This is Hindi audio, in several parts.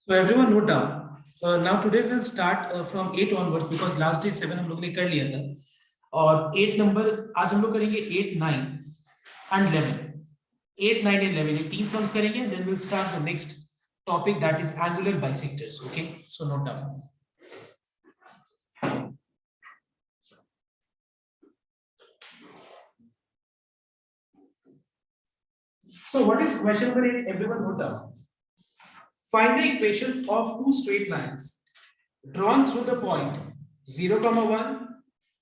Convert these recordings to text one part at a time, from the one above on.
So everyone note down. Now today we'll start from 8 onwards because last day 7 हम लोग ने कर लिया था और 8 नंबर आज हम लोग करेंगे 8, 9 and 11. 8, 9 and 11 ये तीन sums करेंगे and then we'll start the next topic that is angular bisectors. Okay, so note down. So what is question number 8? Everyone note down. Find the equations of two straight lines drawn through the point 0, 1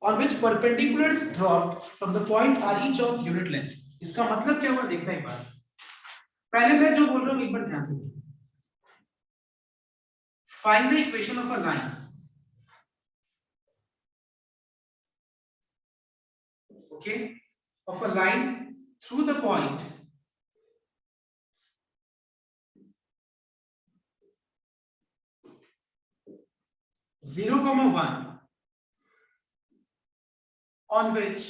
on which perpendiculars dropped from the point are each of unit length. इसका मतलब क्या हुआ देखना एक बार. पहले मैं जो बोल रहा हूँ एक बार ध्यान से देखो. Find the equation of a line. Okay, of a line through the point zero, 1 on which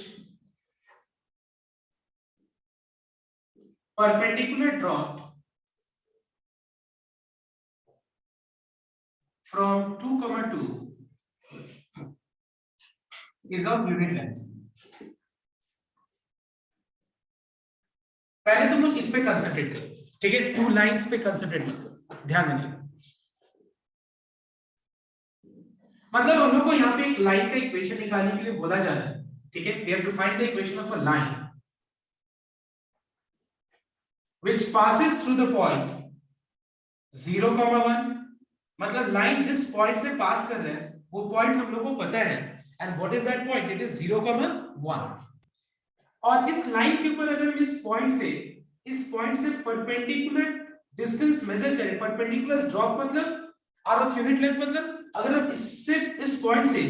perpendicular dropped from 2, 2 is of unit length. पहले तुम लोग इस पे कंसंट्रेट करो, ठीक है. टू लाइंस पे कंसंट्रेट मत करो, ध्यान देना. मतलब हम लोग को यहाँ पे एक लाइन का इक्वेशन निकालने के लिए बोला जा रहा है, ठीक है. We have to find the equation of a line which passes through the point 0, 1. मतलब लाइन जिस पॉइंट से पास कर रहा है वो पॉइंट हम लोग को पता है and what is that point? It is 0, 1. और इस लाइन के ऊपर अगर हम इस पॉइंट से परपेंडिकुलर डिस्टेंस मेजर करें, परपेंडिकुलर ड्रॉप मतलब आउट ऑफ यूनिट लेंथ, मतलब अगर हम इससे इस पॉइंट से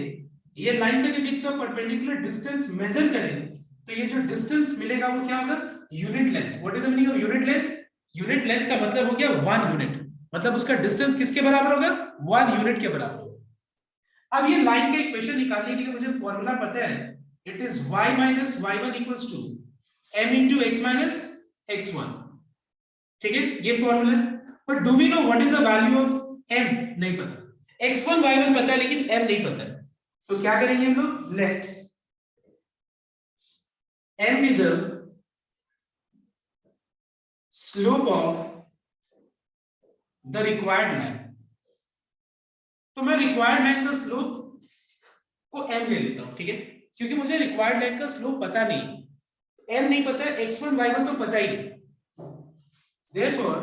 ये लाइन तक के बीच का परपेंडिकुलर डिस्टेंस मेजर करें तो ये जो डिस्टेंस मिलेगा वो क्या होगा? Unit length. What is the meaning of unit length? Unit length का मतलब हो गया 1 यूनिट, मतलब उसका डिस्टेंस किसके बराबर होगा? 1 यूनिट के बराबर होगा. अब ये लाइन का इक्वेशन निकालने के लिए मुझे फॉर्मूला पता है. It is y minus y1 equals to m into x minus x1. ठीक है, ये formula. But do we know what is the value of m? नहीं पता. x1 y1 पता है लेकिन m नहीं पता है. तो क्या करेंगे हम लोग? Let m be the slope of the required line. तो मैं रिक्वायर्ड लाइन का स्लोप को m ले लेता हूं, ठीक है, क्योंकि मुझे रिक्वायर्ड लाइन का स्लोप पता नहीं, m नहीं पता है, x1 y1 तो पता ही नहीं. Therefore,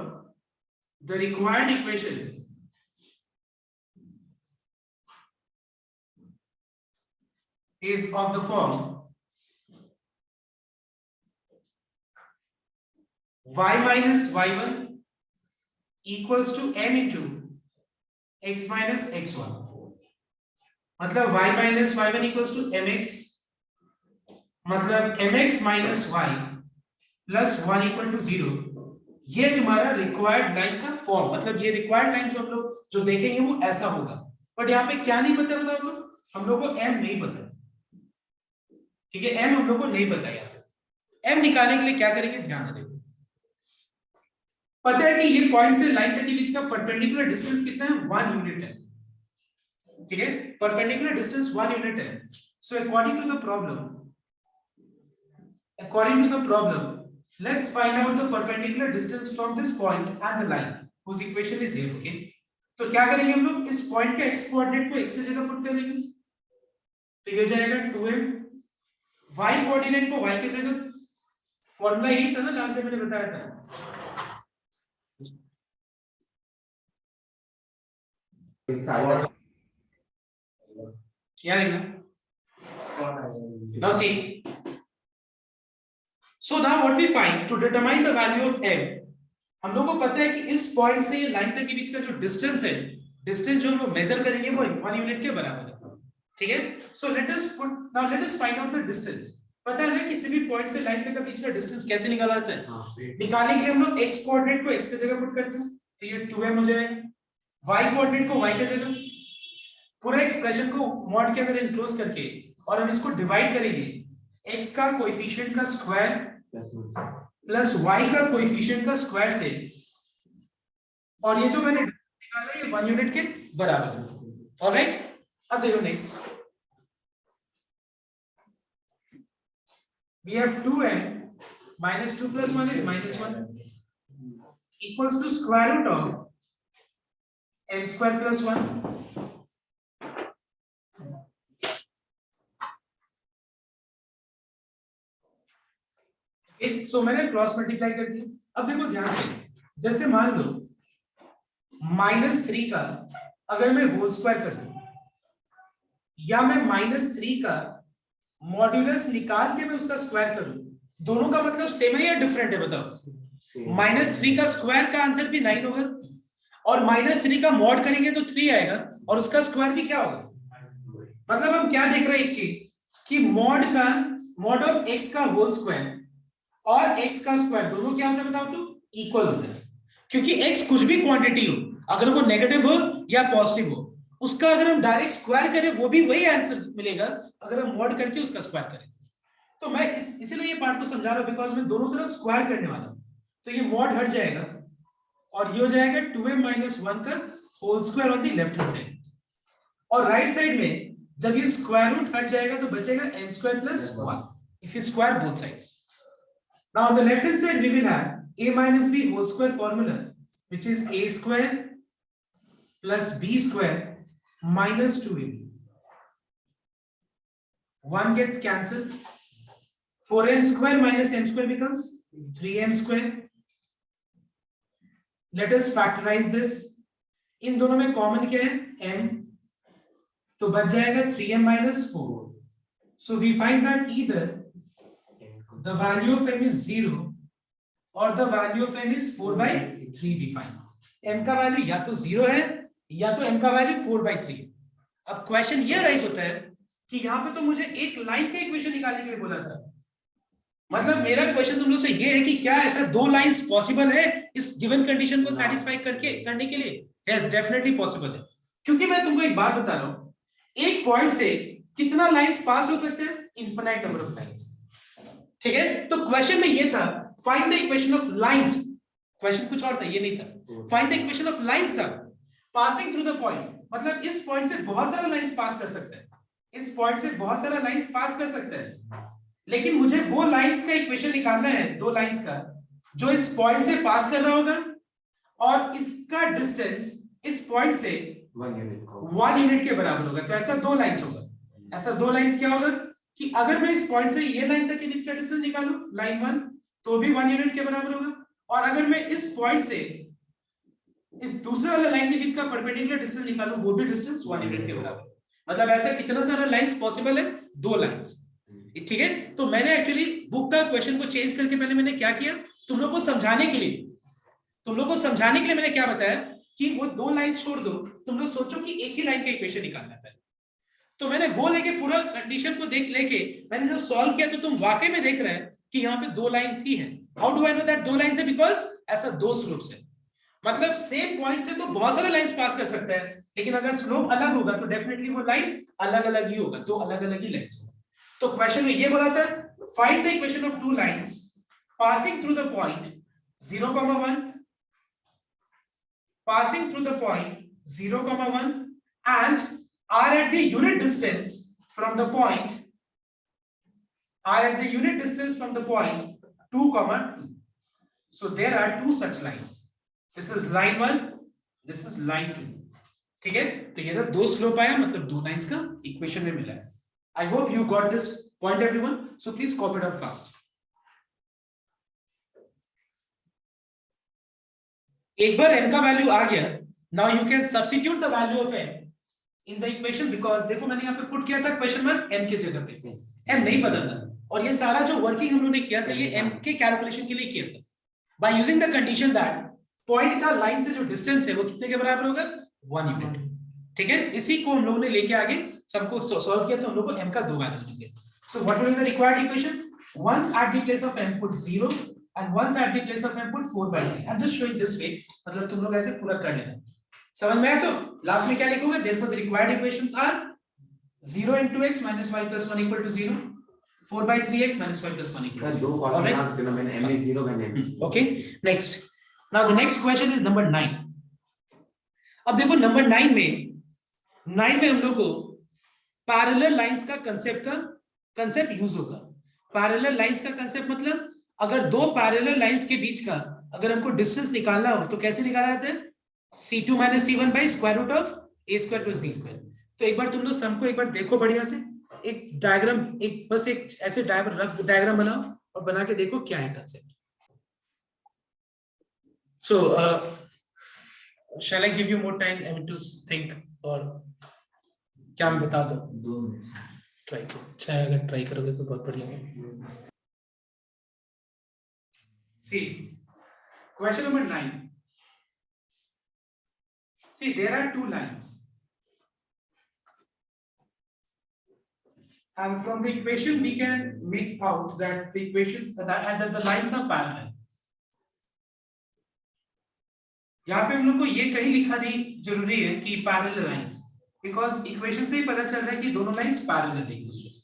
the required equation is of the form y minus y1 equals to m into x minus x1. मतलब y minus y1 equals to mx, मतलब mx minus y plus 1 equal to 0. ये तुम्हारा रिक्वायर्ड लाइन का फॉर्म, मतलब ये रिक्वायर्ड लाइन जो हम लोग जो देखेंगे वो ऐसा होगा. बट यहाँ पे क्या नहीं पता बताओ तो? हम लोग को m नहीं पता, ठीक है, m हम लोग को नहीं पता. यहाँ पे m निकालने के लिए क्या करेंगे? ध्यान देखो. पता है कि ये पॉइंट से लाइन तक के बीच का परपेंडिकुलर डिस्टेंस कितना है? 1 यूनिट है, ठीक है, परपेंडिकुलर डिस्टेंस 1 यूनिट है. So according to the problem let's find out the perpendicular distance from this point and the line whose equation is 0. okay, तो क्या करेंगे हम लोग? इस पॉइंट के x कोऑर्डिनेट को x की जगह पुट कर देंगे, तो ये हो जाएगा 2m. y कोऑर्डिनेट को y की जगह, फॉर्मूला यही था ना लास्ट टाइम मैंने बताया था. क्या है now see. So now what we find to determine the value of m, हम लोग को पता है कि इस पॉइंट से लाइन तक के बीच का जो डिस्टेंस है, डिस्टेंस जो हम लोग मेजर करेंगे वो 1 यूनिट के बराबर है, ठीक है. So let us find out the distance. पता है ना किसी भी पॉइंट से लाइन तक का बीच का डिस्टेंस कैसे निकाला जाता है? निकालने के लिए हम लोग x कोऑर्डिनेट को x की जगह पुट करते हैं, तो ये 2m हो जाएगा. y कोऑर्डिनेट को y की जगह, पूरे एक्सप्रेशन को मॉड के अंदर इनक्लोज करके और हम इसको डिवाइड करेंगे. x का कोएफिशिएंट का स्क्वायर प्लस y का कोएफिशिएंट का स्क्वायर से, और ये जो मैंने ये 1 यूनिट के बराबर है। ऑलराइट, अब देखो next, we have 2n minus 2 plus 1 is minus 1 equals to square root of n square plus 1. Okay, so मैंने क्रॉस मल्टीप्लाई कर दिया। अब देखो ध्यान से, जैसे मान लो -3 का अगर मैं होल स्क्वायर कर दूं या मैं -3 का मॉड्यूलस निकाल के मैं उसका स्क्वायर करूं, दोनों का मतलब सेम है या डिफरेंट है बताओ? -3 का स्क्वायर का आंसर भी 9 होगा और -3 का मॉड करेंगे तो 3 आएगा और उसका स्क्वायर भी क्या होगा? मतलब हम क्या देख रहे हैं एक चीज कि मॉड ऑफ x का होल स्क्वायर और x का स्क्वायर दोनों क्या होता है बताओ तो? इक्वल होता है, क्योंकि x कुछ भी क्वांटिटी हो, अगर वो नेगेटिव हो या पॉजिटिव हो, उसका अगर हम डायरेक्ट स्क्वायर करें वो भी वही आंसर मिलेगा अगर हम मॉड करके उसका स्क्वायर करें। तो मैं इसीलिए ये पार्ट को समझा रहा हूं बिकॉज मैं दोनों तरफ स्क्वायर करने वाला हूं, तो ये मॉड हट जाएगा और ये हो जाएगा 2m - 1 का whole square on the left hand side, और राइट साइड में जब ये स्क्वायर रूट हट जाएगा तो बचेगा m square plus 1 if you square both sides. Now on the left hand side we will have a minus b whole square formula, which is a square plus b square minus 2ab. 1 gets cancelled. 4m square minus m square becomes 3m square. Let us factorize this. इन दोनों में कॉमन क्या है? m, तो बच जाएगा 3m minus 4. So we find that either the value of m is 0 or the value of m is 4/3 we find. m का वैल्यू या तो 0 है या तो m का वैल्यू 4/3 है। अब क्वेश्चन ये राइज होता है कि यहाँ पे तो मुझे एक लाइन का इक्वेशन निकालने के लिए बोला था, मतलब मेरा क्वेश्चन तुम लोग से ये है कि क्या ऐसा दो लाइंस पॉसिबल है इस गिवन कंडीशन को सेटिस्फाई करने के लिए? यस, डेफिनेटली पॉसिबल है, क्योंकि मैं तुमको एक बात बता रहा हूं, एक पॉइंट से कितना लाइंस पास हो सकते हैं? Infinite number of lines. ठीक है, तो क्वेश्चन में ये था find the equation of lines, question कुछ और था, ये नहीं था। Find the equation of lines था पासिंग थ्रू द पॉइंट, मतलब इस पॉइंट से बहुत सारा लाइंस पास कर सकते हैं, इस पॉइंट से बहुत सारा लाइंस पास कर सकते हैं, लेकिन मुझे वो लाइंस का इक्वेशन निकालना है, दो लाइंस का, जो इस पॉइंट से पास कर रहा होगा और इसका डिस्टेंस इस पॉइंट से 1 यूनिट के बराबर होगा। तो ऐसा दो लाइंस होगा, ऐसा दो लाइंस क्या होगा कि अगर मैं इस पॉइंट से ये लाइन तक के बीच का डिस्टेंस निकालूं, लाइन 1, तो भी 1 यूनिट के बराबर होगा, और अगर मैं इस पॉइंट से इस दूसरे वाले लाइन के बीच का परपेंडिकुलर डिस्टेंस निकालूं, वो भी डिस्टेंस 1 यूनिट के बराबर। मतलब ऐसा कितना सारा लाइंस पॉसिबल है? दो लाइंस। ठीक है, तो मैंने एक्चुअली बुक का क्वेश्चन को चेंज करके पहले मैंने क्या किया, तुम लोग को समझाने के लिए मैंने क्या बताया कि वो दो लाइंस छोड़ दो, तुम लोग सोचो कि एक ही लाइन का इक्वेशन निकालना है। तो मैंने वो लेके पूरा कंडीशन को लेके मैंने जब सॉल्व किया तो तुम वाकई में देख रहे हैं कि यहाँ पे दो लाइंस ही हैं। How do I know that दो लाइंस है? बिकॉज ऐसा दो स्लोप्स है, मतलब सेम पॉइंट से तो बहुत सारे लाइंस पास कर सकते हैं, लेकिन अगर स्लोप अलग होगा तो डेफिनेटली वो लाइन अलग अलग ही होगा, तो अलग अलग ही लाइंस होगा। तो क्वेश्चन में ये बोला था find the equation of two lines passing through the point 0,1, passing through the point 0,1 and are at the unit distance from the point 2,2. So there are two such lines. This is line 1, this is line 2. ठीक है, तो ये दो स्लोप आया, मतलब दो लाइंस का इक्वेशन में मिला है। I hope you got this point everyone, so please copy it up fast. एक बार m का वैल्यू आ गया, now you can substitute the value of m in the equation, because देखो मैंने यहाँ पे पुट किया था क्वेश्चन मार्क m के जगह पे, m नहीं पता था, और ये सारा जो वर्किंग हम लोगों ने किया था ये m के कैलकुलेशन के लिए किया था, by using the condition that point का लाइन से जो डिस्टेंस है वो कितने के बराबर होगा? 1 यूनिट। ठीक है, इसी को हम लोगों ने लेके आगे सबको सॉल्व किया, तो हम लोग को m का दो वैल्यूज मिल गए। So what will be the required equation? once at the place of m put 0 and once at the place of m put 4/3. I'm just showing this way, मतलब तुम लोग ऐसे पूरा कर लेना। समझ में आया? तो लास्ट में क्या लिखोगे? therefore the required equations are 0 into x minus y plus 1 equal to 0, 4/3x minus y plus 1 equal to 0. दो कॉलम बना सकते हो, मैंने m is 0 मैंने। Okay, next. Now the next question is number 9. अब देखो नंबर 9 में हम लोग को पैरेलल लाइंस का कंसेप्ट यूज होगा। पैरेलल लाइंस का कंसेप्ट मतलब अगर दो पैरेलल लाइंस के बीच का अगर हमको डिस्टेंस निकालना हो तो कैसे निकाला जाता है, C2 minus C1 by square root of A square plus B square. तो एक बार तुम लोग सम को एक बार देखो बढ़िया से, एक डायग्राम, एक ऐसे रफ डायग्राम बनाओ और बना के देखो क्या है concept. So shall I give you more time to think, और क्या मैं बता दो ट्राई करो, अच्छा अगर ट्राई करोगे तो बहुत बढ़िया है। See, question number 9. See, there are two lines, and from the equation we can make out that the equations that the lines are parallel. यहाँ पे हम लोग को ये कहीं लिखा नहीं जरूरी है कि पैरेलल लाइंस, बिकॉज इक्वेशन से ही पता चल रहा है कि दोनों लाइंस पैरेलल है एक दूसरे से।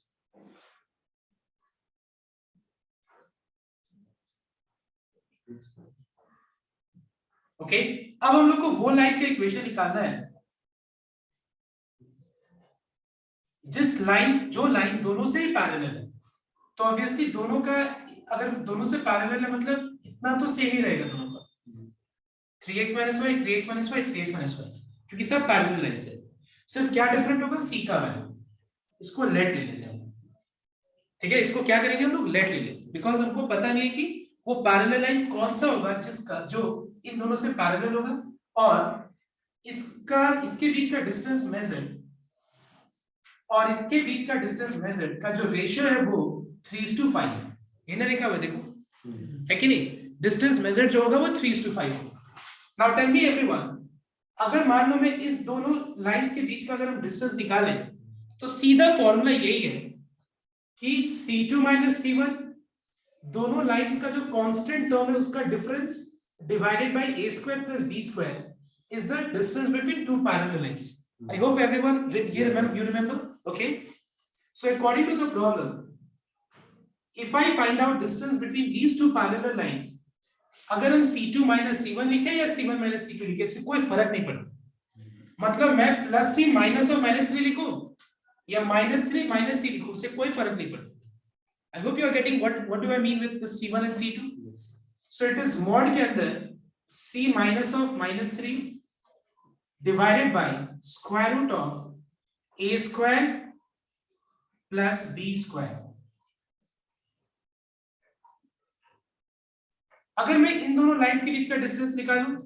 ओके, अब हम लोग को वो लाइन का इक्वेशन निकालना है जो लाइन दोनों से ही पैरेलल है। तो ऑब्वियसली दोनों का, अगर दोनों से पैरेलल है मतलब इतना तो सेम ही रहेगा दोनों का, 3x minus y 3x minus y 3x minus y, क्योंकि सब पैरेलल लाइंस है। सिर्फ क्या डिफरेंट होगा, c का वैल्यू, इसको लेट ले लेते हैं, ठीक है। इसको क्या करेंगे हम लोग, लेट ले लेंगे, बिकॉज हमको पता नहीं है कि वो पैरेलल लाइन कौन सा होगा जिसका जो इन दोनों से पैरेलल होगा, और इसके बीच का डिस्टेंस मेजर्ड और इसके बीच का डिस्टेंस मेजर्ड का जो रेशियो है वो 3:5 है। ये ना लिखा हुआ देखो, है कि नहीं, डिस्टेंस मेजर्ड जो होगा वो 3:5 होगा। नाउ टेल मी एवरीवन, अगर मान लो मैं इस दोनों लाइंस के बीच का अगर हम डिस्टेंस निकालें तो सीधा फॉर्मूला यही है कि C2 माइनस C1 दोनों लाइंस का जो कांस्टेंट टर्म है उसका difference divided by a square plus b square is the distance between two parallel lines. I hope everyone you remember, okay? So according to the problem, if I find out distance between these two parallel lines, अगर हम C2 माइनस C1 लिखे या C1 माइनस C2 लिखे, इससे कोई फर्क नहीं पड़ता। मतलब मैं प्लस C माइनस और माइनस 3 लिखूं या -3 माइनस C लिखूं, उससे कोई फर्क नहीं पड़ता। I hope you are getting what do I mean with the C1 and C2? Yes. So it is mod के अंदर C minus of -3 divided by square root of a square plus b square। अगर मैं इन दोनों लाइंस के बीच का डिस्टेंस निकालूं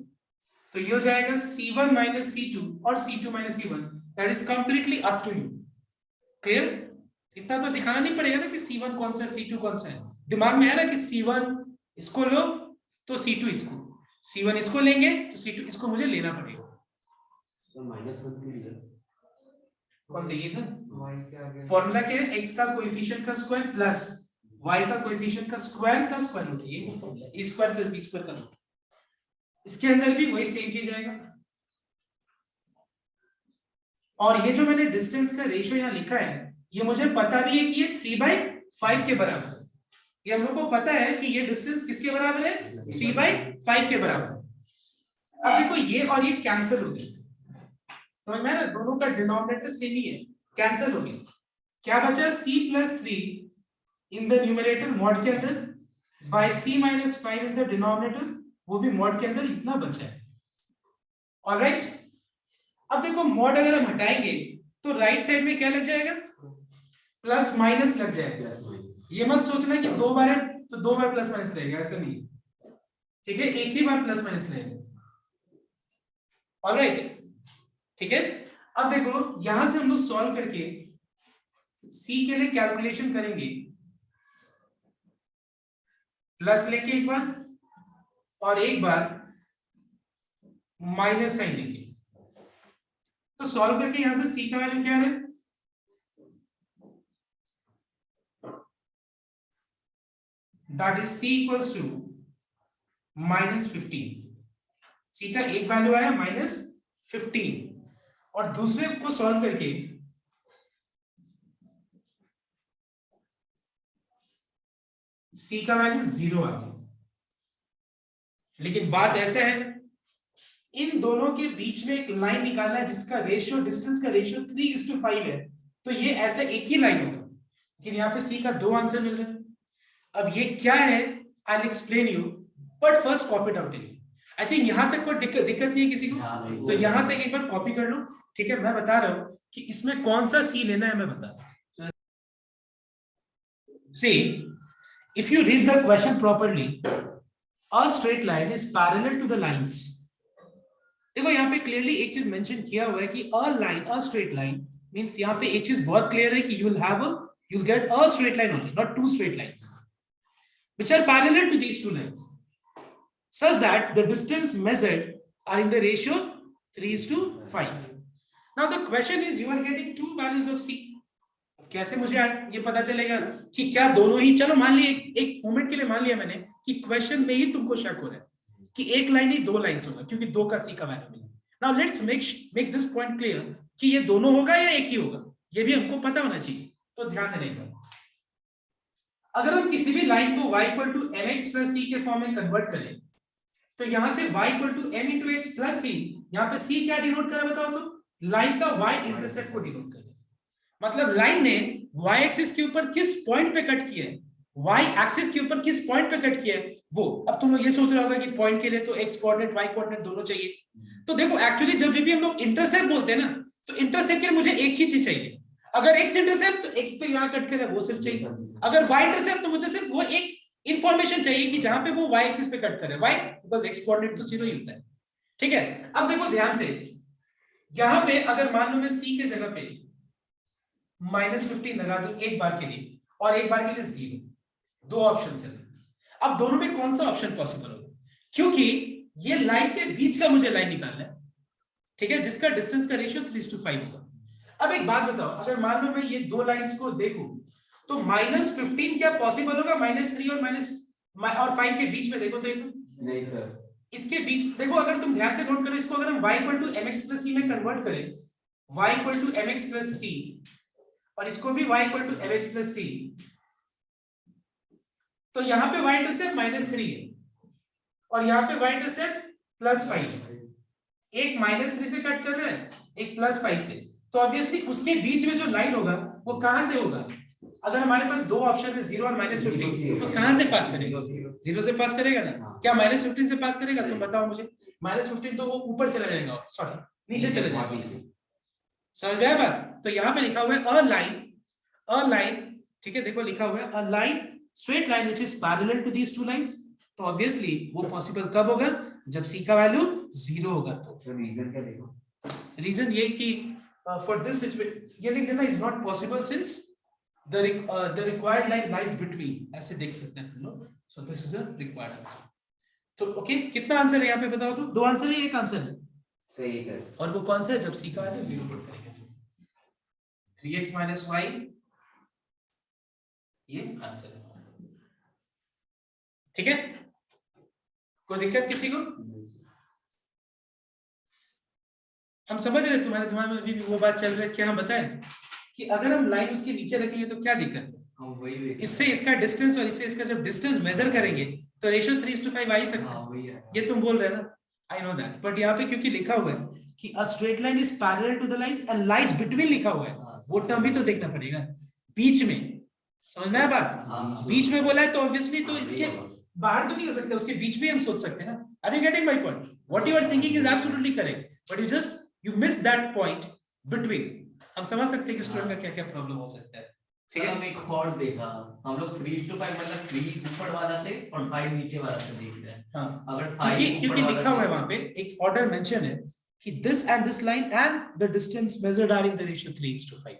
तो ये हो जाएगा C1 minus C2 और C2 minus C1, that is completely up to you। Clear? इतना तो दिखाना नहीं पड़ेगा ना कि C1 कौन सा है C2 कौन सा है, दिमाग में है ना कि C1 इसको लो तो C2 इसको, C1 इसको लेंगे तो C2 इसको मुझे लेना पड़ेगा। तो -1 कौन सा ये था फॉर्मूला के x का कोएफिशिएंट का स्क्वायर प्लस y का कोएफिशिएंट का स्क्वायर रूट, ये वो formula a square plus b square का रूट। इसके अंदर भी वही सेम चीज आएगा। और ये जो मैंने डिस्टेंस का रेशियो यहाँ लिखा है, ये मुझे पता भी है कि ये 3/5 के बराबर है। ये हम लोग को पता है कि ये डिस्टेंस किसके बराबर है, 3/5 के बराबर है। अब देखो ये और ये कैंसिल हो गए, समझ में आया ना, दोनों का डिनोमिनेटर सेम ही है, कैंसिल हो गया। क्या बचा, c + 3 in the numerator mod के अंदर by c - 5 in the denominator, वो भी मॉड के अंदर इतना बचा है। ऑलराइट, अब देखो मॉड अगर हम हटाएंगे तो राइट साइड में क्या लग जाएगा, प्लस माइनस लग जाएगा। ये मत सोचना कि 2 बार है तो 2 बार प्लस माइनस रहेगा, ऐसा नहीं, ठीक है, एक ही बार प्लस माइनस रहेगा। ऑलराइट, ठीक है। अब देखो यहां से हम लोग सॉल्व करके c के लिए कैलकुलेशन करेंगे, प्लस लेके एक बार और एक बार माइनस साइन लेके, तो सॉल्व करके यहां से c का वैल्यू क्या है, that is c equals to -15। c का एक वैल्यू आया -15 और दूसरे को सॉल्व करके c का वैल्यू 0 आ गया। लेकिन बात ऐसा है इन दोनों के बीच में एक लाइन निकालना है जिसका रेशियो, डिस्टेंस का रेशियो 3:5 है, तो ये ऐसे एक ही लाइन होगा। लेकिन यहाँ पे सी का 2 आंसर मिल रहे हैं। अब ये क्या है, I will explain you, but first copy it out. I think यहाँ तक कोई दिक्कत नहीं है किसी को, तो यहाँ तक एक बार कॉपी कर लो, ठीक है। मैं बता रहा हूँ कि इसमें कौन सा सी लेना है, मैं बता रहा हूँ। See, if you read the question properly, a straight line is parallel to the lines. देखो यहाँ पे क्लियरली एक चीज मेंशन किया हुआ है कि a line, a straight line means यहाँ पे एक चीज बहुत क्लियर है कि you'll get a straight line only, not two straight lines, which are parallel to these two lines, such that the distance measured are in the ratio 3:5. Now the question is, you are getting two values of C. कैसे मुझे ये पता चलेगा कि क्या दोनों ही, चलो मान लिए एक मोमेंट के लिए मान लिया मैंने कि क्वेश्चन में ही तुमको शक हो रहा है कि एक लाइन ही दो लाइंस होगा, क्योंकि दो का सी का वैल्यू मिला। Now let's make this point clear कि ये दोनों होगा या एक ही होगा, ये भी हमको पता होना चाहिए, तो ध्यान देने का। अगर हम किसी भी लाइन को y = mx + c के फॉर्म में कन्वर्ट करें, तो यहां से y = m × x + c, यहाँ पे c क्या डिनोट कर रहा है बताओ तो, लाइन का y इंटरसेप्ट को डिनोट कर रहा है। मतलब लाइन ने y एक्सिस के ऊपर किस पॉइंट पे कट किया है, y एक्सिस के ऊपर किस पॉइंट पे कट किया है वो। अब तुम लोग ये सोच रहे होगा कि पॉइंट के लिए तो x कोऑर्डिनेट y कोऑर्डिनेट दोनों चाहिए, तो देखो एक्चुअली जब भी हम लोग इंटरसेप्ट बोलते हैं ना, तो इंटरसेप्ट के लिए मुझे एक ही चीज चाहिए। अगर x इंटरसेप्ट, तो x पे यहां कट कर है वो सिर्फ चाहिए। अगर y इंटरसेप्ट, तो मुझे सिर्फ वो एक इंफॉर्मेशन चाहिए कि जहां पे वो y एक्सिस पे कट करे। why? बिकॉज़ x कोऑर्डिनेट तो 0 ही होता है, ठीक है। अब देखो ध्यान से, यहां पे अगर मान लो मैं c के जगह पे -15 लगा दूं एक बार के लिए, और एक बार के लिए 0, दो ऑप्शन है। अब दोनों में कौन सा ऑप्शन पॉसिबल होगा, क्योंकि ये लाइन के बीच का मुझे लाइन निकालना है, ठीक है, जिसका डिस्टेंस का रेशियो 3:5 होगा। अब एक बात बताओ, अगर मान लो मैं ये दो लाइंस को देखूं, तो -15 क्या पॉसिबल होगा -3 और 5 के बीच में? देखो तो एक नहीं सर, इसके बीच देखो, अगर तुम ध्यान से नोट करो इसको, अगर हम y = mx + c में कन्वर्ट करें, y = mx + c, और इसको भी y = mx + c, तो यहां पे y इंटरसेप्ट -3 है और यहां पे y इंटरसेप्ट +5 है। एक -3 से कट कर रहा है, एक +5 से, तो ऑब्वियसली उसके बीच में जो लाइन होगा वो कहां से होगा? अगर हमारे पास दो ऑप्शन है 0 और -15, तो कहां से पास करेगा? 0 से पास करेगा ना? क्या -15 से पास करेगा? तुम बताओ मुझे। -15 तो वो ऊपर चला जाएगा, सॉरी नीचे चला जाएगा। समझ गया बात? तो यहाँ पे लिखा हुआ है अ लाइन, ठीक है, देखो लिखा हुआ है a line, straight line which is parallel to these two lines. तो ऑब्वियसली वो पॉसिबल कब होगा? जब c का वैल्यू 0 होगा। तो रीजन क्या देखो, रीजन ये कि फॉर दिस सिचुएशन ये लिख देना is not possible since the required line lies between, ऐसे देख सकते हैं तुम लोग। So this is the required answer. तो ओके, कितना आंसर है यहाँ पे बताओ तो? दो आंसर है, एक आंसर है? सही है। और वो कौन सा है? जब c का वैल्यू 0 पुट करेंगे, 3x - y, ये आंसर है, ठीक है। कोई दिक्कत किसी को? हम समझ रहे, तुम्हारे दिमाग में अभी भी वो बात चल रही है, क्या हम बताएं कि अगर हम लाइन उसके नीचे रखेंगे तो क्या दिक्कत है? इससे इसका डिस्टेंस और इससे इसका जब डिस्टेंस मेजर करेंगे तो रेशियो 3:5 आ ही सकता है। ये तुम बोल रहे हैं ना, आई नो दैट, बट यहाँ पे क्योंकि लिखा हुआ है कि a straight line is parallel to the lines and lies between लिखा हुआ है, वो टर्म भी तो देखना पड़ेगा, बीच में। समझ में आया बात? बीच में बोला है तो ऑब्वियसली तो इसके बाहर तो नहीं हो सकता, उसके बीच में हम सोच सकते हैं ना। Are you getting my point? What you are thinking is absolutely correct, but you miss that point between. हम समझ सकते हैं कि स्टूडेंट का क्या-क्या प्रॉब्लम हो सकता है, ठीक है। हम एक और देखा, हम लोग 3:5 मतलब 3 ऊपर वाला से और 5 नीचे वाला से देख रहे हैं। हाँ, अगर 5 क्योंकि लिखा हुआ है वहां पे एक ऑर्डर मेंशन है कि this and this line and the distance measured are in the ratio 3:5,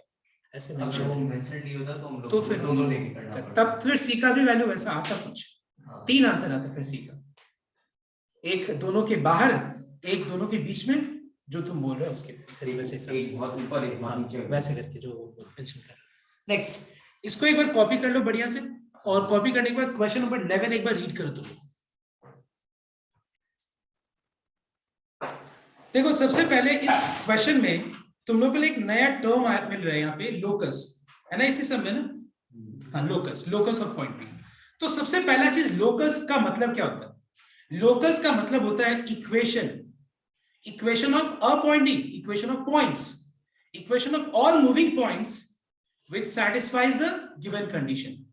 ऐसे मेंशन वो मेंशन नहीं होता तो हम लोग तो फिर दोनों लेके करना पड़ता, तब फिर सी का भी वैल्यू वैसा आता कुछ। हाँ। 3 आंसर आता फिर सी का, एक दोनों के बाहर, एक दोनों के बीच में, जो तुम बोल रहे हो उसके वैसे एक बहुत ऊपर एक बहुत नीचे, वैसे करके जो मेंशन कर रहे हो। नेक्स्ट, इसको एक बार कॉपी कर लो बढ़िया से, और कॉपी करने के बाद क्वेश्चन नंबर 11 एक बार रीड करो तुम। देखो सबसे पहले इस क्वेश्चन में तुम लोगों को एक नया टर्म मिल रहा है यहाँ पे, लोकस, है ना, इसी सब में ना, हाँ लोकस ऑफ पॉइंट पी। तो सबसे पहला चीज, लोकस का मतलब क्या होता है? लोकस का मतलब होता है equation equation of a point D, equation of points, equation of all moving points which satisfies the given condition.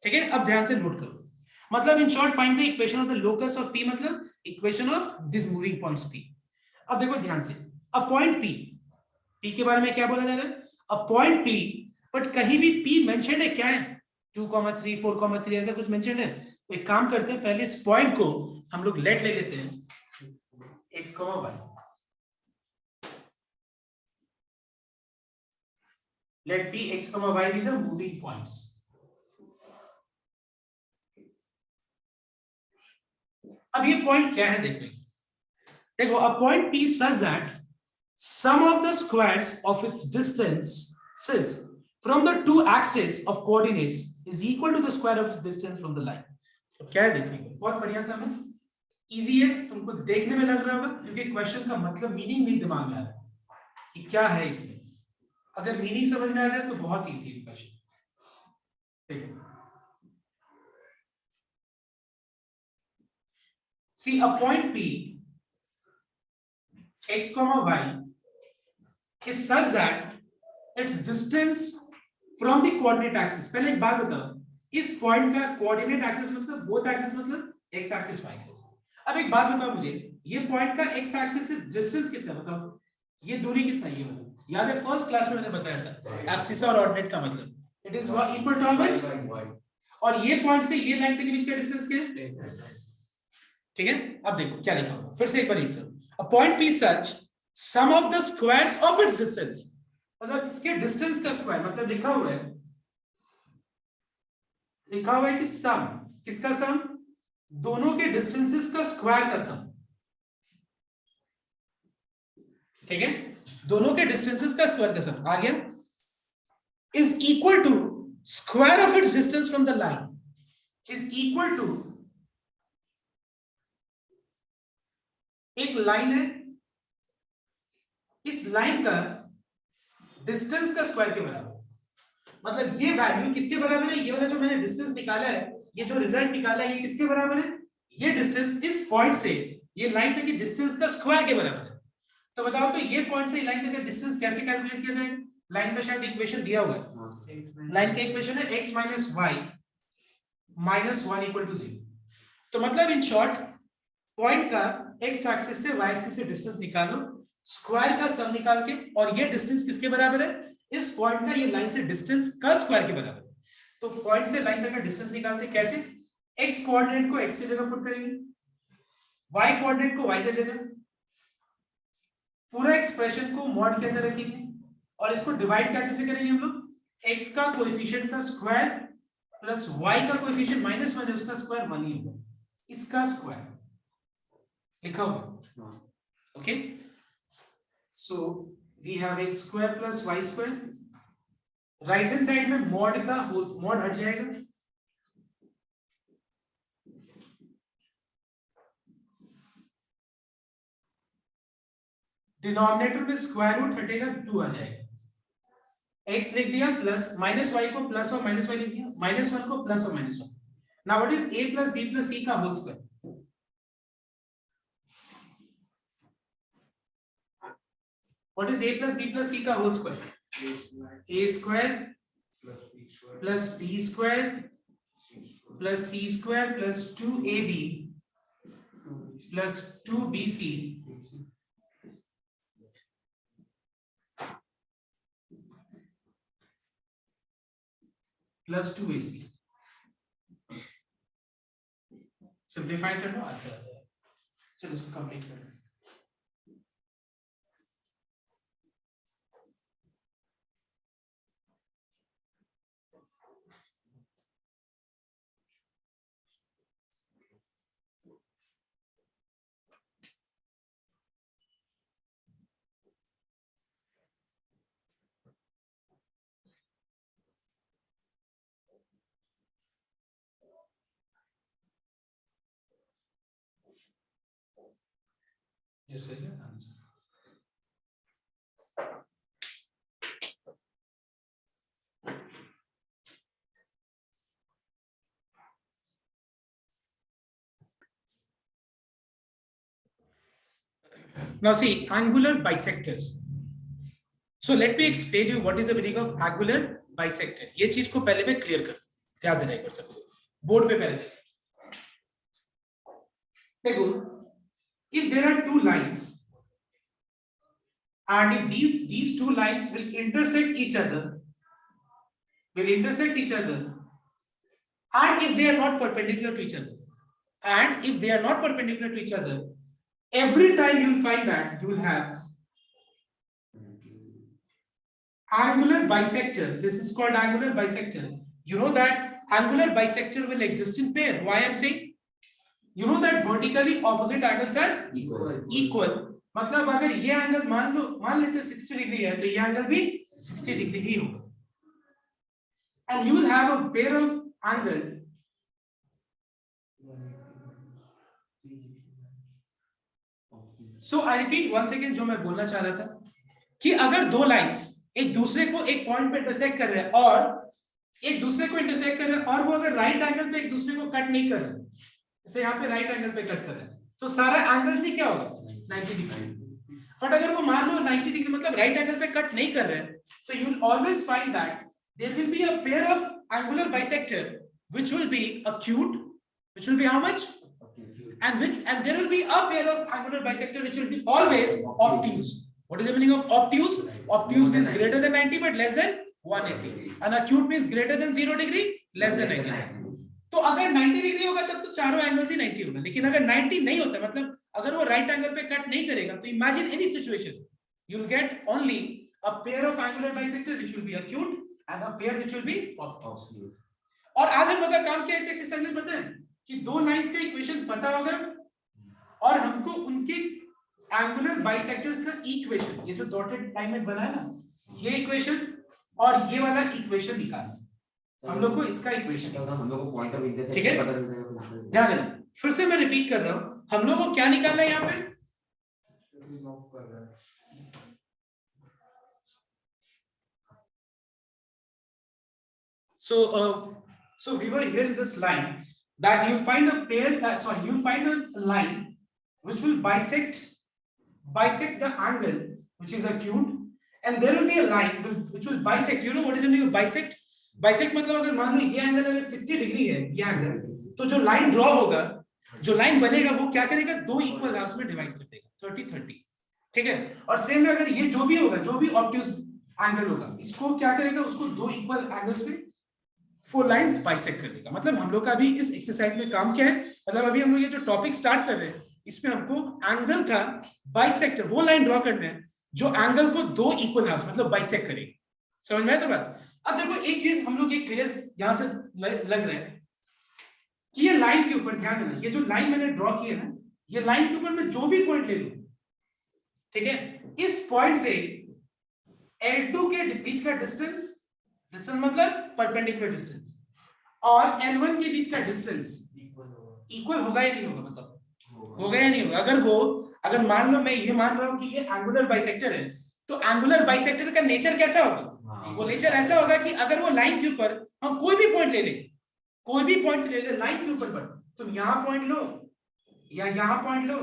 ठीक है, अब ध्यान से नोट करो. मतलब in short find the equation of the locus of P, मतलब equation of this moving points P. अब देखो ध्यान से, अ पॉइंट P के बारे में क्या बोला जा रहा है? अ पॉइंट P, बट कहीं भी P मेंशन्ड है क्या है? 2,3 4,3 ऐसा कुछ मेंशन्ड है? तो एक काम करते हैं, पहले इस पॉइंट को हम लोग लेट ले लेते हैं x, y. Let P, x, y be the moving points. अब ये पॉइंट क्या है देखो a point P such that sum of the squares of its distances from the two axes of coordinates is equal to the square of its distance from the line. तो क्या है देखिए, बहुत बढ़िया सा है, इजी है, तुमको देखने में लग रहा होगा क्योंकि क्वेश्चन का मतलब मीनिंग नहीं दिमाग में आ रहा है कि क्या है इसमें. अगर मीनिंग समझ में आ जाए तो बहुत इजी है क्वेश्चन. देखो, see a point P x, y is such that its distance from the coordinate axis. पहले एक बात बताओ, इस पॉइंट का कोऑर्डिनेट एक्सिस मतलब बोथ एक्सिस, मतलब x एक्सिस y एक्सिस. अब एक बात बताओ मुझे, ये पॉइंट का x एक्सिस से डिस्टेंस कितना बताओ, ये दूरी कितना है ये बताओ. याद है फर्स्ट क्लास में मैंने बताया था एब्सिस और ऑर्डिनेट का मतलब it is equal to y, और ये पॉइंट से ये लाइन तक के बीच का डिस्टेंस क्या है? ठीक है, अब देखो क्या लिखा हुआ, फिर से एक बार रीड करो. A point P such sum of the squares of its distance, मतलब इसके डिस्टेंस का स्क्वायर, मतलब लिखा हुआ है कि सम, किसका सम? दोनों के डिस्टेंसेस का स्क्वायर का सम. ठीक है, दोनों के डिस्टेंसेस का स्क्वायर का सम आ गया, is equal to square of its distance from the line, is equal to, एक लाइन है, इस लाइन का डिस्टेंस का स्क्वायर के बराबर. मतलब ये वैल्यू किसके बराबर है? ये वाला जो मैंने डिस्टेंस निकाला है, ये जो रिजल्ट निकाला है, ये किसके बराबर है? ये डिस्टेंस इस पॉइंट से ये लाइन तक की डिस्टेंस का स्क्वायर के बराबर है. तो बताओ तो ये पॉइंट से लाइन तक का डिस्टेंस कैसे कैलकुलेट किया जाएगा? लाइन का शायद इक्वेशन दिया हुआ है, लाइन का इक्वेशन है x - y - 1 = 0. तो मतलब इन शॉर्ट पॉइंट का x एक्सिस से y एक्सिस से डिस्टेंस निकालो, स्क्वायर का सम निकाल के, और ये डिस्टेंस किसके बराबर है? इस पॉइंट का ये लाइन से डिस्टेंस का स्क्वायर के बराबर है. तो पॉइंट से लाइन तक का डिस्टेंस निकालते कैसे? x कोऑर्डिनेट को x की जगह पुट करेंगे, y कोऑर्डिनेट को y की जगह, पूरा एक्सप्रेशन को मॉड के अंदर रखेंगे और इसको डिवाइड कैसे से करेंगे हम लोग? x का कोएफिशिएंट का स्क्वायर प्लस y का कोएफिशिएंट -1 है, उसका स्क्वायर 1 ही होगा, इसका स्क्वायर लिखा हुआ. Okay, so we have x square plus y square. Right hand side में मॉड का मॉड हट जाएगा, डिनोमिनेटर में स्क्वायर रूट हटेगा, 2 आ जाएगा. x लिख दिया प्लस, -y को प्लस और -y लिख दिया, -1 को प्लस और -1. Now what is a + b + c का whole square? What is a plus b plus c का whole square? a square plus b square plus c square plus 2ab plus 2bc plus 2ac. Simplify कर लो, आंसर आ जाएगा. चलो इसको कंप्लीट कर लो. Yes, sir, your answer. Now see, angular bisectors. So let me explain you what is the meaning of angular bisector. ये चीज को पहले मैं क्लियर कर, ध्यान देना एक बार सबको, बोर्ड पे पहले देखो, if there are two lines and if these two lines will intersect each other, and if they are not perpendicular to each other, every time you will find that you will have angular bisector. This is called angular bisector. You know that angular bisector will exist in pair. Why I am saying? You know that vertically opposite angles are equal. मतलब अगर ये एंगल मान लेते 60 डिग्री है तो ये एंगल भी 60 डिग्री ही होगा. And you will have a pair of angle. So I repeat once again जो मैं बोलना चाह रहा था कि अगर दो लाइंस एक दूसरे को एक पॉइंट पे इंटरसेक्ट कर रहे हैं और वो अगर राइट एंगल पे एक दूसरे को कट नहीं कर रहे, जैसे यहाँ पे राइट एंगल पे कट कर रहे हैं, तो सारा एंगल से क्या होगा 90 डिग्री. बट अगर वो मान लो 90 डिग्री मतलब राइट एंगल पे कट नहीं कर रहे हैं, तो you will always find that there will be a pair of angular bisector which will be acute, which will be how much, and there will be a pair of angular bisector which will be always obtuse. What is the meaning of obtuse? Obtuse means greater than 90 but less than 180, and acute means greater than 0 degree less than 90. तो अगर 90 डिग्री होगा तब तो चारों एंगल्स ही 90 होगा, लेकिन अगर 90 नहीं होता मतलब अगर वो राइट एंगल पे कट नहीं करेगा, तो imagine any situation you will get only a pair of angular bisector which will be acute and a pair which will be obtuse. और आज हम लोग का काम क्या है इस एक्सरसाइज में पता है कि दो लाइंस का इक्वेशन पता होगा और हमको उनके एंगुलर बाइसेक्टर्स का इक्वेशन, ये जो डॉटेड लाइन में बना है ना, ये इक्वेशन और ये वाला इक्वेशन निकालना. हम लोग को इसका इक्वेशन, हम लोग को पॉइंट ऑफ इंटरसेक्शन पता चल जाएगा. ध्यान देना, फिर से मैं रिपीट कर रहा हूं, हम लोग को क्या निकालना है यहाँ पे, so we were here in this line that you'll find a pair, you'll find a line which will bisect the angle which is acute, and there will be a line which will bisect. You know what is the meaning of bisect? Bisect मतलब अगर मान लो ये एंगल अगर 60 डिग्री है ये एंगल, तो जो लाइन ड्रॉ होगा, जो लाइन बनेगा वो क्या करेगा, दो इक्वल हाफ्स में डिवाइड कर देगा 30-30. ठीक है, और सेम अगर ये जो भी होगा, जो भी ऑब्ट्यूज एंगल होगा, इसको क्या करेगा, उसको दो इक्वल एंगल्स में 4 लाइंस बाइसेक्ट कर देगा. मतलब हम लोग का अभी इस एक्सरसाइज में काम क्या है, मतलब अभी हम लोग ये जो टॉपिक स्टार्ट कर रहे हैं इसमें हमको एंगल का बाइसेक्टर, वो लाइन ड्रॉ करना है जो एंगल को दो इक्वल हाफ्स मतलब बाइसेक्ट करेगी. समझ में आया तो बात? अब देखो एक चीज हम लोग ये क्लियर यहां से लग रहा है कि ये लाइन के ऊपर ध्यान देना, ये जो लाइन मैंने ड्रॉ की है ना, ये लाइन के ऊपर मैं जो भी पॉइंट ले लूं, ठीक है, इस पॉइंट से L2 के बीच का डिस्टेंस मतलब परपेंडिकुलर डिस्टेंस और L1 के बीच का डिस्टेंस इक्वल होगा या नहीं होगा, मतलब होगा या नहीं होगा. अगर मान लो मैं ये मान रहा हूं कि ये एंगुलर बाइसेक्टर है, तो एंगुलर बाइसेक्टर का नेचर कैसा होगा, वो नेचर ऐसा होगा कि अगर वो लाइन के ऊपर हम कोई भी पॉइंट ले लें, लाइन के ऊपर पर, तुम यहाँ पॉइंट लो या यहाँ पॉइंट लो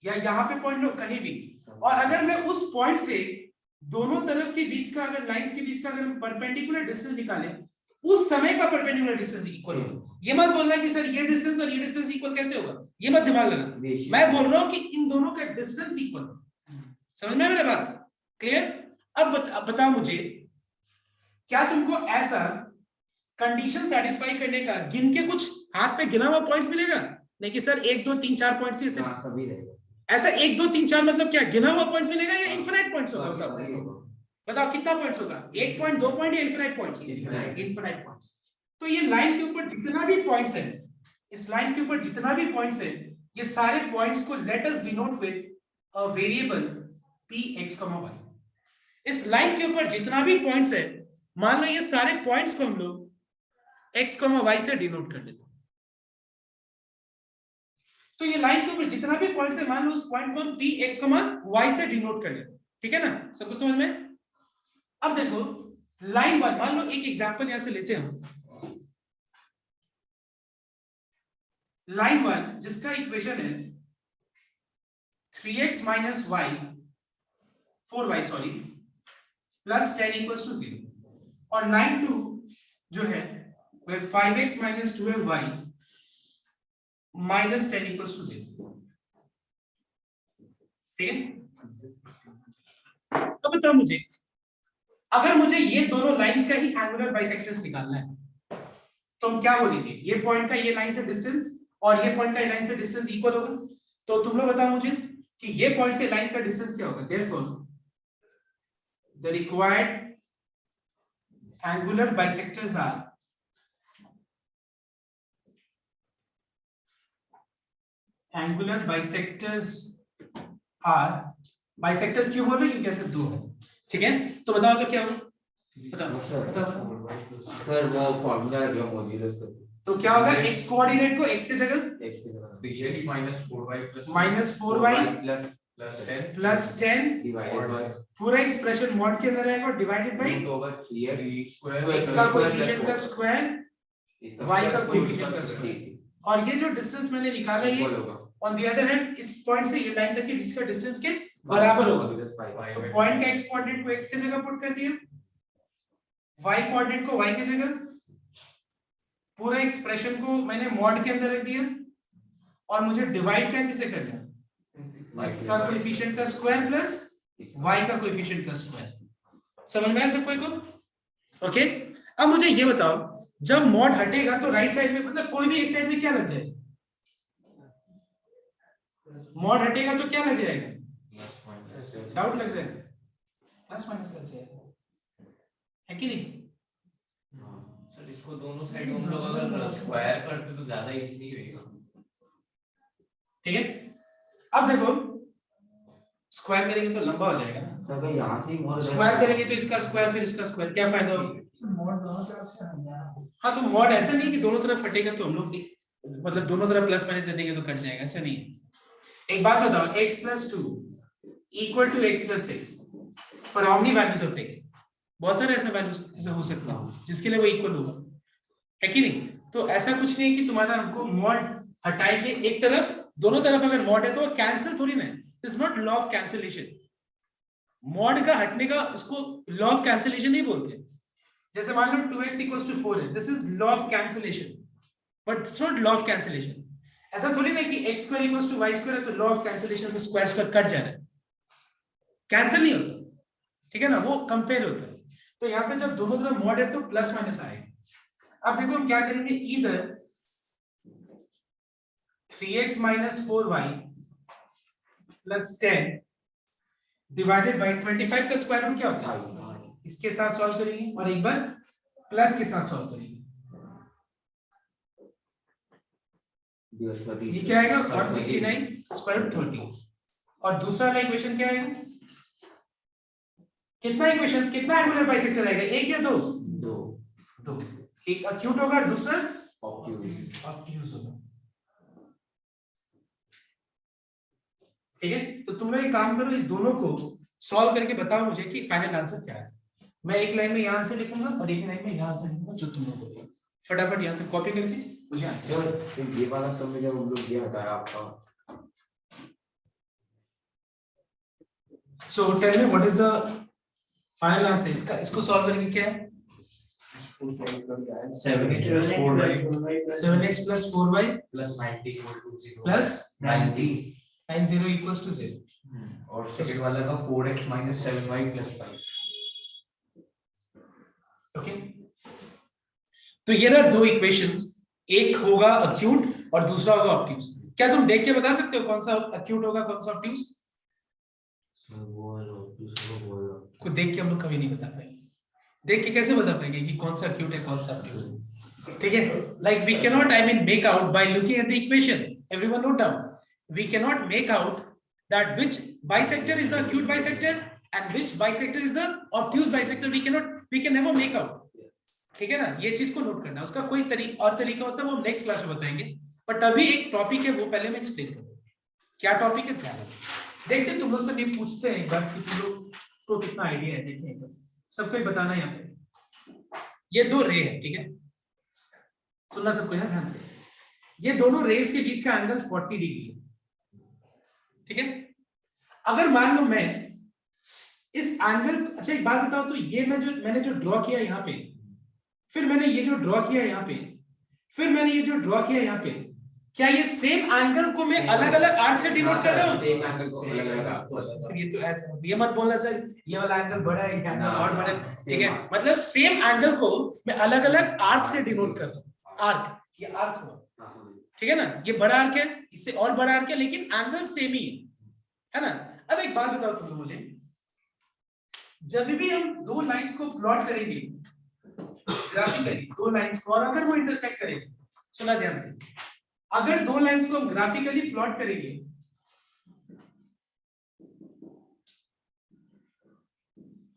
या यहाँ पे पॉइंट लो, कहीं भी, और अगर मैं उस पॉइंट से दोनों तरफ के बीच का, अगर लाइंस के बीच का अगर परपेंडिकुलर डिस्टेंस निकालें, उस समय का परपेंडिकुलर डिस्टेंस इक्वल होगा. ये मत बोलना कि सर ये डिस्टेंस और ये डिस्टेंस इक्वल कैसे होगा, ये मत दिमाग लगाना. मैं बोल रहा हूं कि इन दोनों का डिस्टेंस इक्वल. समझ में मेरी बात क्लियर? अब बताओ मुझे, क्या तुमको ऐसा कंडीशन सेटिस्फाई करने का गिन के कुछ हाथ पे गिना हुआ पॉइंट्स मिलेगा? नहीं कि सर 1 2 3 4 पॉइंट्स ही सभी रहेगा. ऐसा 1 2 3 4 मतलब क्या गिना हुआ पॉइंट्स मिलेगा या इनफिनिट पॉइंट्स होगा? बताओ कितना पॉइंट्स होगा, 1 पॉइंट 2 पॉइंट या इनफिनिट पॉइंट्स? Infinite points. तो ये लाइन के ऊपर जितना भी पॉइंट्स है, इस लाइन के ऊपर जितना भी पॉइंट्स है, ये सारे पॉइंट्स को let us denote with a variable px, y. इस लाइन के ऊपर जितना भी पॉइंट्स है, मान लो ये सारे पॉइंट्स को हम लोग x, y से डिनोट कर देते हैं. तो ये लाइन के ऊपर जितना भी पॉइंट्स है, मान लो उस पॉइंट को हम px, y से डिनोट कर लेते हैं. ठीक है ना, सबको समझ में? अब देखो लाइन 1, मान लो एक एग्जांपल यहां से लेते हैं हम. लाइन 1 जिसका इक्वेशन है 3x minus y 4y sorry plus 10 equals to 0 और लाइन 2 जो है वह 5x minus 12y minus 10 equals to 0। ठीक है, तो बताओ मुझे, अगर मुझे ये दोनों लाइंस का ही एंगुलर बाइसेक्टर्स निकालना है तो हम क्या बोलेंगे, ये पॉइंट का ये लाइन से डिस्टेंस और ये पॉइंट का ये लाइन से डिस्टेंस इक्वल होगा। तो तुम लोग बताओ मुझे कि ये पॉइंट से लाइन का डिस्टेंस क्या होगा। Therefore the required angular bisectors are bisectors क्यों बोल रहे हैं, क्योंकि ऐसे दो है। ठीक है, तो बताओ तो क्या होगा, बताओ सर वो फॉर्मूला है जो मॉड्यूलस का, तो क्या होगा, x कोऑर्डिनेट को x की जगह x की जगह 3x minus 4y plus 10 divided by पूरा एक्सप्रेशन मॉड के अंदर रहेगा और divided by root over 3x x का कोएफिशिएंट का स्क्वायर y का कोएफिशिएंट का स्क्वायर। और ये जो डिस्टेंस मैंने निकाला ये ऑन द अदर हैंड इस पॉइंट से ये लाइन तक के बीच का डिस्टेंस के बराबर होगा। तो पॉइंट का x कोऑर्डिनेट को x की जगह पुट कर दिया, y कोऑर्डिनेट को y की जगह, पूरा एक्सप्रेशन को मैंने मॉड के अंदर रख दिया और मुझे डिवाइड कैसे से करना है, x का कोएफिशिएंट का स्क्वायर प्लस y का कोएफिशिएंट का स्क्वायर। समझ में आया सबको को? ओके, अब मुझे ये बताओ, जब मॉड हटेगा तो राइट साइड में मतलब कोई भी एक साइड में क्या लग जाएगा, मॉड हटेगा तो क्या लग जाएगा, डाउट लग जाएगा, प्लस माइनस लग जाएगा, है कि नहीं। सर इसको दोनों साइड हम लोग अगर स्क्वायर करते तो ज्यादा इजी होगा। ठीक है, अब देखो स्क्वायर करेंगे तो लंबा हो जाएगा ना, सर यहां से ही स्क्वायर करेंगे तो इसका स्क्वायर फिर इसका स्क्वायर, क्या फायदा होगा। मॉड दोनों तरफ से हट जाएगा। हाँ तो मॉड ऐसा नहीं कि दोनों तरफ हटेगा तो हम लोग मतलब दोनों तरफ प्लस माइनस दे देंगे तो कट जाएगा, ऐसा नहीं है। एक बात बताओ, x plus 2 equal to x plus 6 for how many values of x, बहुत सारे ऐसे वैल्यूज ऐसा हो सकता है जिसके लिए वो इक्वल होगा, है कि नहीं। तो ऐसा कुछ नहीं है कि तुम्हारा हमको मॉड हटाएंगे एक तरफ, दोनों तरफ अगर मॉड है तो कैंसिल थोड़ी ना है, is not law of cancellation. Mod का हटने का इसको लॉ ऑफ कैंसिलेशन नहीं बोलते। जैसे मान लो 2x equals to 4 है, this is law of cancellation but it's not law of cancellation. ऐसा थोड़ी ना कि x square equals to y square है तो लॉ ऑफ कैंसिलेशन से स्क्वायर स्क्वायर कट जा रहा है, कैंसिल नहीं होता, ठीक है ना, वो कंपेयर होता है। तो यहाँ पे जब दोनों तरफ मॉड है तो प्लस माइनस आएगा। अब देखो हम क्या करेंगे, इधर 3x minus 4y plus 10 divided bye 25 का स्क्वायर रूट क्या होता है, इसके साथ सॉल्व करेंगे और एक बार प्लस के साथ सॉल्व करेंगे, ये क्या आएगा 169 स्क्वायर रूट 30। और दूसरा वाला इक्वेशन क्या आएगा, कितना इक्वेशंस, कितना एंगुलर बाइसेक्टर आएगा, एक या दो, दो, एक अक्यूट होगा और दूसरा ऑब्ट्यूज होगा। ठीक है, तो तुम लोग एक काम करो, इस दोनों को सॉल्व करके बताओ मुझे कि फाइनल आंसर क्या है। मैं एक लाइन में यहाँ आंसर लिखूंगा और एक लाइन में यहाँ आंसर लिखूंगा, जो तुम लोग बोलोगे फटाफट यहाँ पे कॉपी करके मुझे आंसर। ये वाला सब में जब हम लोग ये हटाया आपका, so tell me what is the final answer, इसको सॉल्व करेंगे क्या है, 7x plus 4y 7x plus 4y plus 90 equal to 0 plus 90 90 equals to 0। और सेकंड वाला का 4x minus 7y plus 5। Okay, तो ये रहा दो इक्वेशंस, एक होगा अक्यूट और दूसरा होगा ऑब्ट्यूज। क्या तुम देख के बता सकते हो कौन सा अक्यूट होगा कौन सा ऑब्ट्यूज? को देख के हम लोग कभी नहीं बता पाएंगे, देख के कैसे बता पाएंगे कि कौन सा अक्यूट है कौन सा ऑब्ट्यूज। ठीक है, like we can not make out by looking at the equation, everyone note down, we cannot make out that which bisector is the acute bisector and which bisector is the obtuse bisector, we can never make out। ठीक है ना, ये चीज को नोट करना, उसका कोई और तरीका होता है वो हम नेक्स्ट क्लास में बताएंगे, बट अभी एक टॉपिक है वो पहले मैं एक्सप्लेन करूंगा। क्या टॉपिक है ध्यान रखो, देखते तुम लोग से भी पूछते हैं एक बार कि तुम लोग को कितना आइडिया है, देखते हैं सबको बताना। यहाँ पे ये दो रे है, ठीक है, सुनना सबको यहाँ ध्यान से, ये दोनों रेस के बीच का एंगल 40 डिग्री है, ठीक है, अगर मान लो मैं इस एंगल, अच्छा एक बात बताओ, तो ये मैंने जो ड्रॉ किया यहाँ पे, फिर मैंने ये जो ड्रॉ किया यहाँ पे, फिर मैंने ये जो ड्रॉ किया यहाँ पे, क्या ये सेम एंगल को मैं अलग अलग आर्क से डिनोट कर रहा हूँ? सेम एंगल को अलग-अलग ये तो ऐसा, ये मत बोलना सर ये वाला एंगल बड़ा है, ये एंगल और बड़ा है, ठीक है? same मतलब सेम एंगल को मैं अलग अलग आर्क से डिनोट कर रहा हूँ। आर्क, ये आर्क हुआ, ठीक है ना? ये बड़ा आर्क है, इससे और बड़ा आर्क है, लेकिन एंगल सेम ही है ना? अब एक बात बताओ तुम लोग मुझे, जब भी हम दो लाइंस को प्लॉट करेंगे ग्राफिकली, दो लाइंस को, और अगर वो इंटरसेक्ट करेंगे, सुना ध्यान से, अगर दो लाइंस को हम ग्राफिकली प्लॉट करेंगे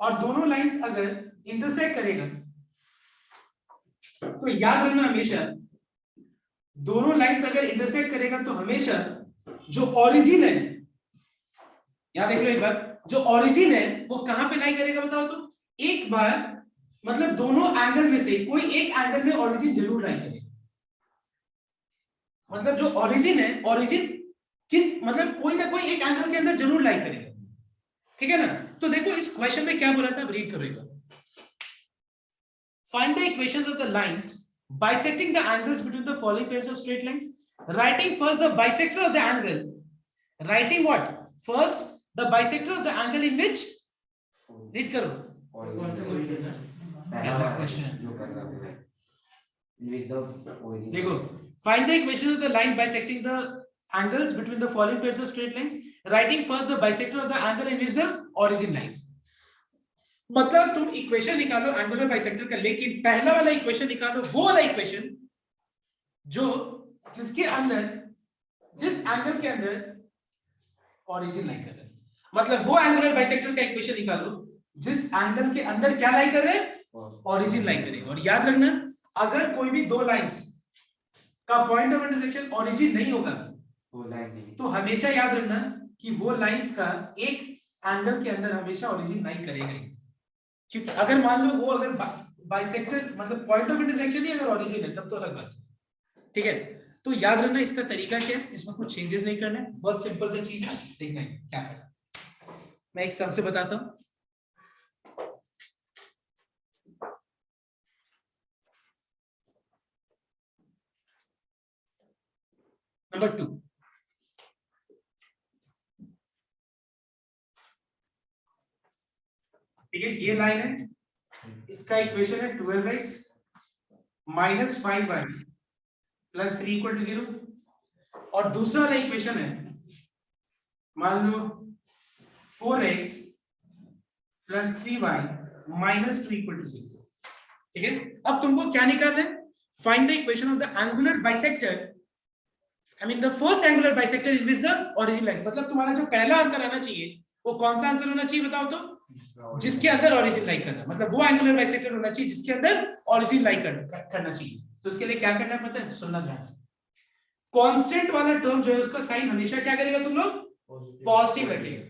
और दोनों लाइंस अगर इंटरसेक्ट करेगा, तो याद रखना हमेशा, दोनों लाइंस अगर इंटरसेक्ट करेगा तो हमेशा जो ओरिजिन है, यहां देख लो एक बार, जो ओरिजिन है वो कहां पे लाई करेगा बताओ तो? एक बार मतलब दोनों एंगल में से कोई एक एंगल में ओरिजिन जरूर लाई करेगा। मतलब जो ओरिजिन है, ओरिजिन किस मतलब कोई ना कोई एक एंगल के अंदर जरूर लाई करेगा, ठीक है ना? तो देखो इस क्वेश्चन में क्या बोला था, रीड करेगा, find the equations of the lines bisecting the angles between the following pairs of straight lines, writing first the bisector of the angle, writing what first the bisector of the angle in which, read करो, पहला क्वेश्चन जो कर रहा हूं विद द ओरिजिन। देखो, find the equation of the line bisecting the angles between the following pairs of straight lines, writing first the bisector of the angle in which the origin lies। मतलब तुम इक्वेशन निकालो एंगुलर बाइसेक्टर का, लेकिन पहला वाला इक्वेशन निकालो, वो वाला इक्वेशन जो जिसके अंदर, जिस एंगल के अंदर ओरिजिन लाई कर रहे हैं, मतलब वो एंगुलर बाइसेक्टर का इक्वेशन निकालो जिस एंगल के अंदर क्या लाई कर रहे हैं, ओरिजिन लाई करेगा। और याद रखना, अगर कोई भी दो लाइंस का पॉइंट ऑफ इंटरसेक्शन ओरिजिन नहीं होगा, वो लाइन नहीं, तो हमेशा याद रखना कि वो लाइंस का एक एंगल के अंदर हमेशा ओरिजिन लाई करेगा ही। क्योंकि अगर मान लो वो अगर बाइसेक्टर मतलब पॉइंट ऑफ इंटरसेक्शन ही अगर ओरिजिन है, तब तो अलग बात है, ठीक है? तो याद रखना इसका तरीका क्या है, इसमें कुछ चेंजेस नहीं करना है, बहुत सिंपल सी चीज है, देखना है क्या करना। मैं एक सम से बताता हूं, नंबर 2, ठीक है? ये लाइन है, इसका इक्वेशन है 12x minus 5y plus 3 equal to 0, और दूसरा वाला इक्वेशन है मान लो 4x plus 3y minus 2 equal to 0, ठीक है? अब तुमको क्या निकालना है, find the equation of the angular bisector, I mean the first angular bisector in which the origin lies. मतलब तुम्हारा जो पहला आंसर आना चाहिए वो कौन सा आंसर होना चाहिए बताओ तो? जिसके अंदर ओरिजिन लाई करना, मतलब वो एंगुलर बाइसेक्टर होना चाहिए जिसके अंदर ओरिजिन लाई करना चाहिए। तो इसके लिए क्या करना है पता है? सुनना ध्यान से, कांस्टेंट वाला टर्म जो है उसका साइन हमेशा क्या करेगा तुम लोग? पॉजिटिव रखेगा।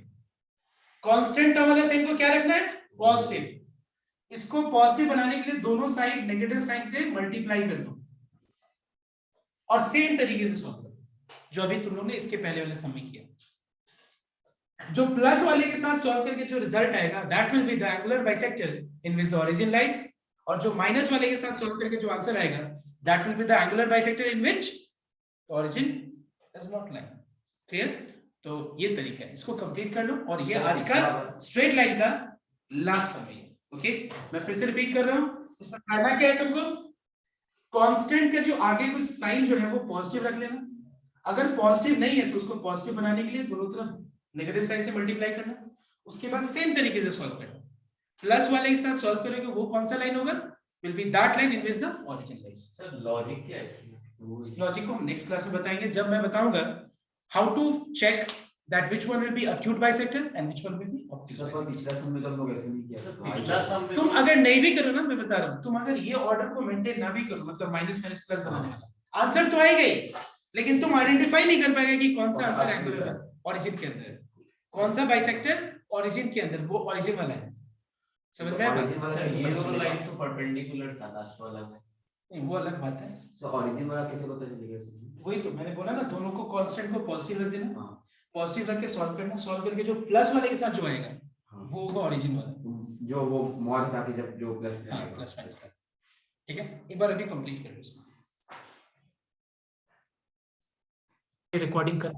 कांस्टेंट टर्म वाला साइन को क्या रखना है? पॉजिटिव। इसको पॉजिटिव बनाने के लिए दोनों साइड नेगेटिव साइन से मल्टीप्लाई कर दो और सेम तरीके से सॉल्व करो जो अभी तुम लोग ने इसके पहले वाले सम में किया। जो प्लस वाले के साथ सॉल्व करके जो रिजल्ट आएगा that will be the angular bisector in which the origin lies, और जो माइनस वाले के साथ सॉल्व करके जो आंसर आएगा that will be the angular bisector in which origin does not lie. Clear? तो ये तरीका है, इसको कंप्लीट कर लो। और ये आज का स्ट्रेट लाइन का लास्ट सम है। ओके, मैं फिर से रिपीट कर रहा हूं, इसमें करना क्या है तुमको? कांस्टेंट का जो आगे कुछ साइन जो है वो पॉजिटिव रख लेना, अगर पॉजिटिव नहीं है तो उसको पॉजिटिव बनाने के लिए दोनों तरफ नेगेटिव साइन से मल्टीप्लाई करना, उसके बाद सेम तरीके से सॉल्व करना। प्लस वाले के साथ सॉल्व करोगे वो कौन सा लाइन होगा? Will be that line in which the origin lies. Sir logic क्या है? इस लॉजिक को हम नेक्स्ट क्लास में बताएंगे, जब मैं बताऊंगा how to check that which one will be acute bisector and which one will be obtuse bisector. पिछला सम में तो हम लोग ऐसे नहीं किया। पिछला सम में तुम अगर नहीं भी करो ना, मैं बता रहा हूं, तुम अगर ये ऑर्डर को मेंटेन ना भी करो, मतलब माइनस माइनस प्लस बनाने वाला, आंसर तो आएगा ही, लेकिन तुम आइडेंटिफाई नहीं कर पाएगा कि कौन सा आंसर एंगुलर है, ओरिजिन के अंदर है, कौन सा बाइसेक्टर ओरिजिन के अंदर, वो ओरिजिन वाला है। समझ में आया? सर ये दोनों लाइंस तो परपेंडिकुलर था लास्ट वाला में। नहीं वो अलग बात है, तो ओरिजिन वाला कैसे पता चलेगा इसमें? वही तो मैंने बोला ना, दोनों को कांस्टेंट को पॉजिटिव रख देना। हां, पॉजिटिव रख के सॉल्व करना, सॉल्व करके जो प्लस वाले के साथ जो आएगा हाँ। वो होगा ओरिजिन वाला, जो वो मॉड था कि जब जो प्लस में हाँ आएगा प्लस माइनस का। ठीक है, एक बार अभी कंप्लीट कर लो इसको, रिकॉर्डिंग कर